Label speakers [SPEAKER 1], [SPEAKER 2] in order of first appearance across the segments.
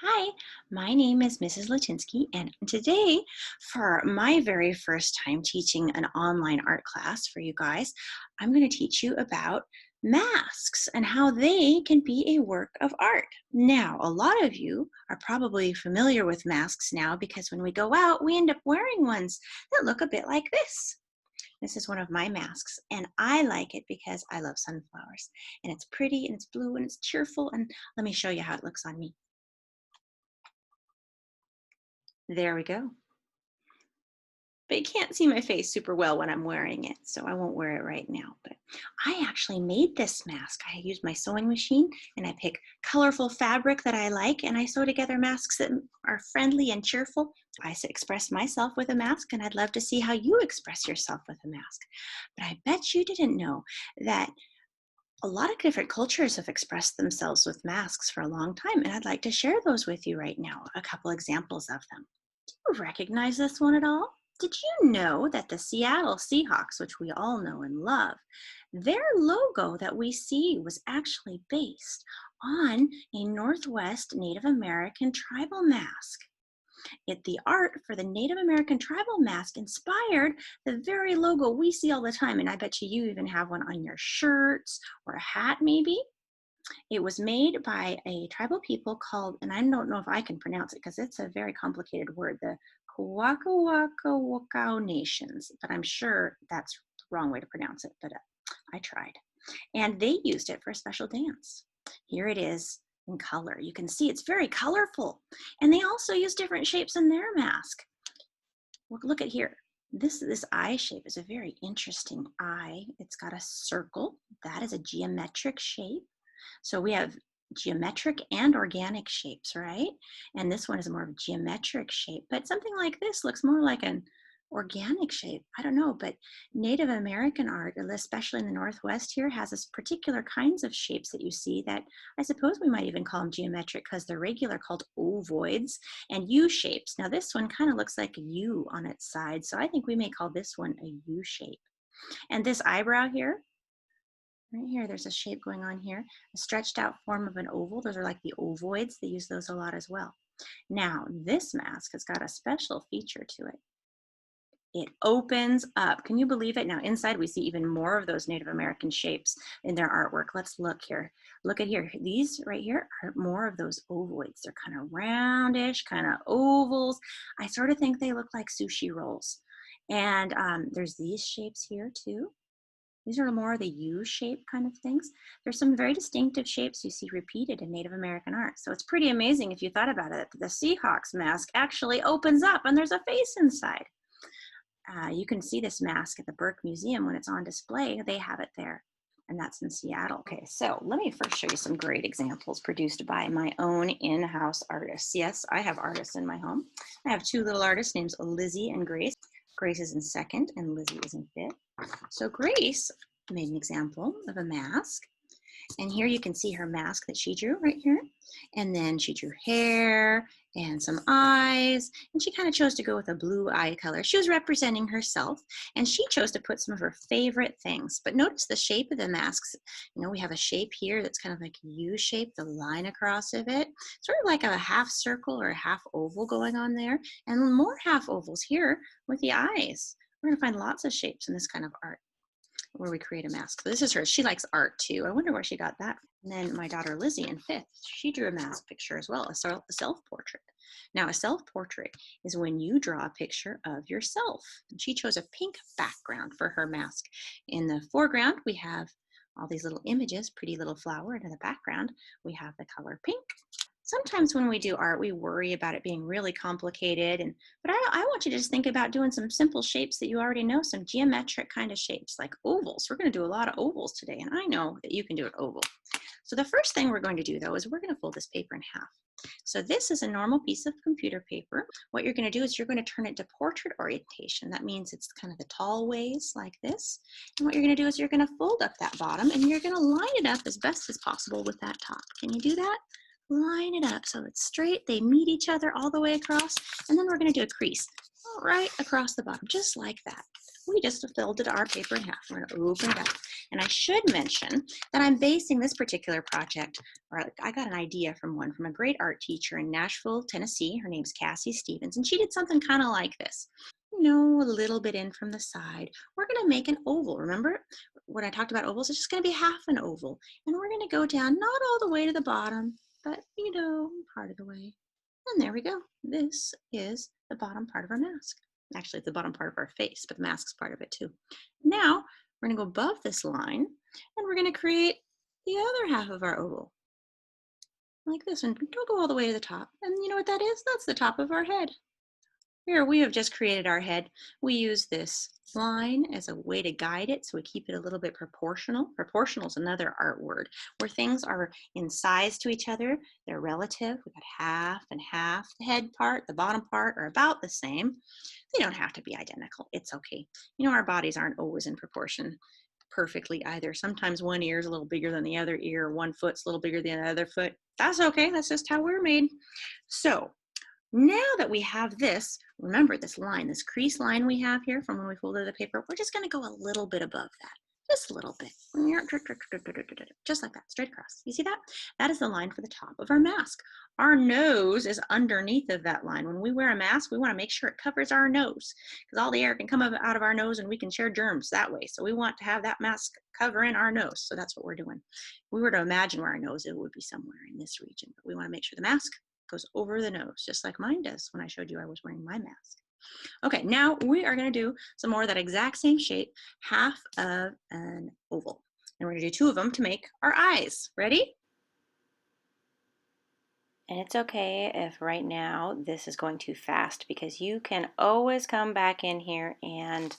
[SPEAKER 1] Hi, my name is Mrs. Latinsky, and today, for my very first time teaching an online art class for you guys, I'm going to teach you about masks and how they can be a work of art. Now, a lot of you are probably familiar with masks now because when we go out, we end up wearing ones that look a bit like this. This is one of my masks, and I like it because I love sunflowers. And it's pretty, and it's blue, and it's cheerful, and let me show you how it looks on me. There we go. But you can't see my face super well when I'm wearing it, so I won't wear it right now. But I actually made this mask. I used my sewing machine and I pick colorful fabric that I like, and I sew together masks that are friendly and cheerful. Express myself with a mask, and I'd love to see how you express yourself with a mask. But I bet you didn't know that a lot of different cultures have expressed themselves with masks for a long time, and I'd like to share those with you right now, a couple examples of them. Recognize this one at all? Did you know that the Seattle Seahawks, which we all know and love, their logo that we see was actually based on a Northwest Native American tribal mask? The art for the Native American tribal mask inspired the very logo we see all the time, and I bet you even have one on your shirts or a hat maybe. It was made by a tribal people called, and I don't know if I can pronounce it because it's a very complicated word, the Kawakawakawakao Nations, but I'm sure that's the wrong way to pronounce it, but I tried. And they used it for a special dance. Here it is in color. You can see it's very colorful. And they also use different shapes in their mask. Look at here. This eye shape is a very interesting eye. It's got a circle. That is a geometric shape. So we have geometric and organic shapes, right? And this one is more of a geometric shape, but something like this looks more like an organic shape. I don't know, but Native American art, especially in the Northwest here, has this particular kinds of shapes that you see that I suppose we might even call them geometric because they're regular, called ovoids, and U shapes. Now this one kind of looks like a U on its side, so I think we may call this one a U shape. And this eyebrow here, right here, there's a shape going on here, a stretched out form of an oval. Those are like the ovoids. They use those a lot as well. Now, this mask has got a special feature to it. It opens up. Can you believe it? Now, inside we see even more of those Native American shapes in their artwork. Let's look here. Look at here. These right here are more of those ovoids. They're kind of roundish, kind of ovals. I sort of think they look like sushi rolls. And there's these shapes here too. These are more of the U-shape kind of things. There's some very distinctive shapes you see repeated in Native American art. So it's pretty amazing if you thought about it. The Seahawks mask actually opens up and there's a face inside. You can see this mask at the Burke Museum when it's on display. They have it there, and that's in Seattle. Okay, so let me first show you some great examples produced by my own in-house artists. Yes, I have artists in my home. I have two little artists named Lizzie and Grace. Grace is in second and Lizzie is in fifth. So Grace made an example of a mask. And here you can see her mask that she drew right here. And then she drew hair and some eyes. And she kind of chose to go with a blue eye color. She was representing herself. And she chose to put some of her favorite things. But notice the shape of the masks. You know, we have a shape here that's kind of like a U shape, the line across of it. Sort of like a half circle or a half oval going on there. And more half ovals here with the eyes. We're going to find lots of shapes in this kind of art where we create a mask. So this is her. She likes art too. I wonder where she got that. And then my daughter Lizzie in fifth, she drew a mask picture as well, a self-portrait. Now a self-portrait is when you draw a picture of yourself. And she chose a pink background for her mask. In the foreground, we have all these little images, pretty little flower, and in the background, we have the color pink. Sometimes when we do art, we worry about it being really complicated. But I want you to just think about doing some simple shapes that you already know, some geometric kind of shapes like ovals. We're going to do a lot of ovals today, and I know that you can do an oval. So the first thing we're going to do, though, is we're going to fold this paper in half. So this is a normal piece of computer paper. What you're going to do is you're going to turn it to portrait orientation. That means it's kind of the tall ways like this. And what you're going to do is you're going to fold up that bottom, and you're going to line it up as best as possible with that top. Can you do that? Line it up so it's straight. They meet each other all the way across. And then we're going to do a crease right across the bottom, just like that. We just folded our paper in half. We're going to open it up. And I should mention that I'm basing this particular project, or I got an idea from a great art teacher in Nashville, Tennessee. Her name's Cassie Stevens, and she did something kind of like this. A little bit in from the side. We're going to make an oval. Remember when I talked about ovals? It's just going to be half an oval. And we're going to go down, not all the way to the bottom, but part of the way. And there we go. This is the bottom part of our mask. Actually, it's the bottom part of our face, but the mask's part of it too. Now, we're going to go above this line, and we're going to create the other half of our oval. Like this, and don't go all the way to the top. And you know what that is? That's the top of our head. Here, we have just created our head. We use this line as a way to guide it, so we keep it a little bit proportional. Proportional is another art word, where things are in size to each other. They're relative. We've got half and half. The head part, the bottom part are about the same. They don't have to be identical. It's okay. Our bodies aren't always in proportion perfectly either. Sometimes one ear is a little bigger than the other ear. One foot's a little bigger than the other foot. That's okay. That's just how we're made. So now that we have this, remember this line, this crease line we have here from when we folded the paper, we're just going to go a little bit above that. Just a little bit. Just like that, straight across. You see that? That is the line for the top of our mask. Our nose is underneath of that line. When we wear a mask, we want to make sure it covers our nose because all the air can come out of our nose and we can share germs that way. So we want to have that mask covering our nose. So that's what we're doing. If we were to imagine where our nose is, it would be somewhere in this region. But we want to make sure the mask goes over the nose, just like mine does when I showed you I was wearing my mask. Okay, now we are going to do some more of that exact same shape, half of an oval. And we're going to do two of them to make our eyes. Ready?
[SPEAKER 2] And it's okay if right now this is going too fast because you can always come back in here and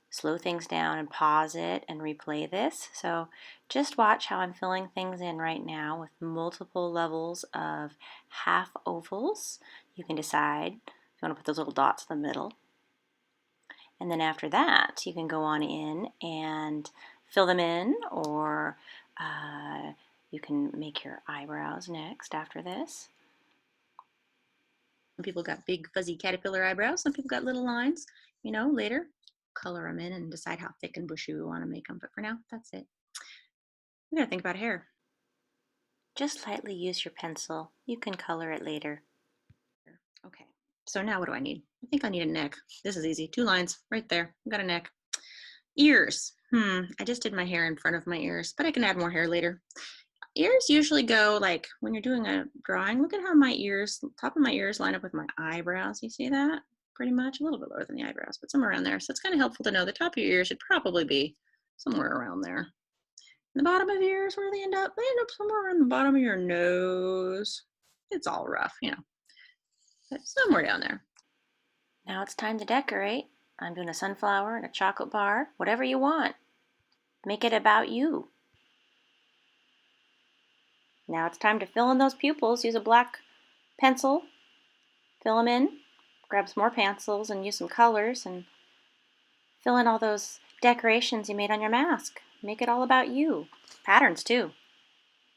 [SPEAKER 2] slow things down and pause it and replay this. So just watch how I'm filling things in right now with multiple levels of half ovals. You can decide if you want to put those little dots in the middle. And then after that, you can go on in and fill them in, or you can make your eyebrows next after this.
[SPEAKER 1] Some people got big fuzzy caterpillar eyebrows. Some people got little lines. Later, color them in and decide how thick and bushy we want to make them. But for now, that's it. We gotta think about hair.
[SPEAKER 2] Just lightly use your pencil. You can color it later.
[SPEAKER 1] Okay, so now what do I need? I think I need a neck. This is easy. 2 lines right there. I've got a neck. Ears. I just did my hair in front of my ears, but I can add more hair later. Ears usually go like when you're doing a drawing. Look at how my ears, top of my ears line up with my eyebrows. You see that? Pretty much a little bit lower than the eyebrows, but somewhere around there. So it's kind of helpful to know the top of your ear should probably be somewhere around there. And the bottom of your ears, where do they end up? They end up somewhere around the bottom of your nose. It's all rough, but somewhere down there.
[SPEAKER 2] Now it's time to decorate. I'm doing a sunflower and a chocolate bar, whatever you want. Make it about you. Now it's time to fill in those pupils. Use a black pencil, fill them in, grab some more pencils and use some colors and fill in all those decorations you made on your mask. Make it all about you. Patterns too.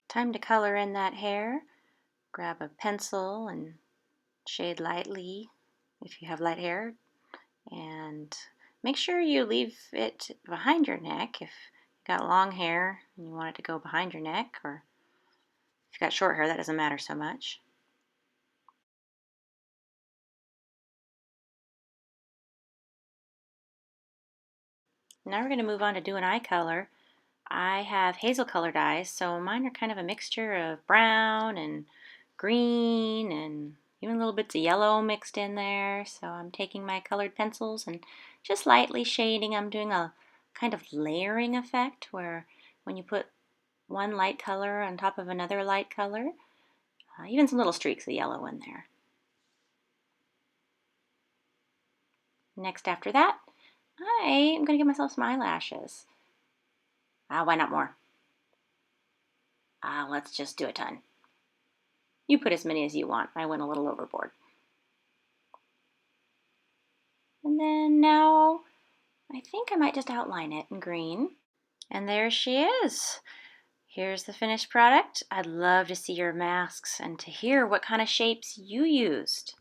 [SPEAKER 2] Time to color in that hair. Grab a pencil and shade lightly if you have light hair, and make sure you leave it behind your neck if you've got long hair and you want it to go behind your neck, or if you've got short hair, that doesn't matter so much. Now we're going to move on to do an eye color. I have hazel colored eyes, so mine are kind of a mixture of brown and green and even little bits of yellow mixed in there. So I'm taking my colored pencils and just lightly shading. I'm doing a kind of layering effect where when you put one light color on top of another light color, even some little streaks of yellow in there. Next after that, I am going to give myself some eyelashes. Why not more? Let's just do a ton. You put as many as you want. I went a little overboard. And then now, I think I might just outline it in green. And there she is. Here's the finished product. I'd love to see your masks and to hear what kind of shapes you used.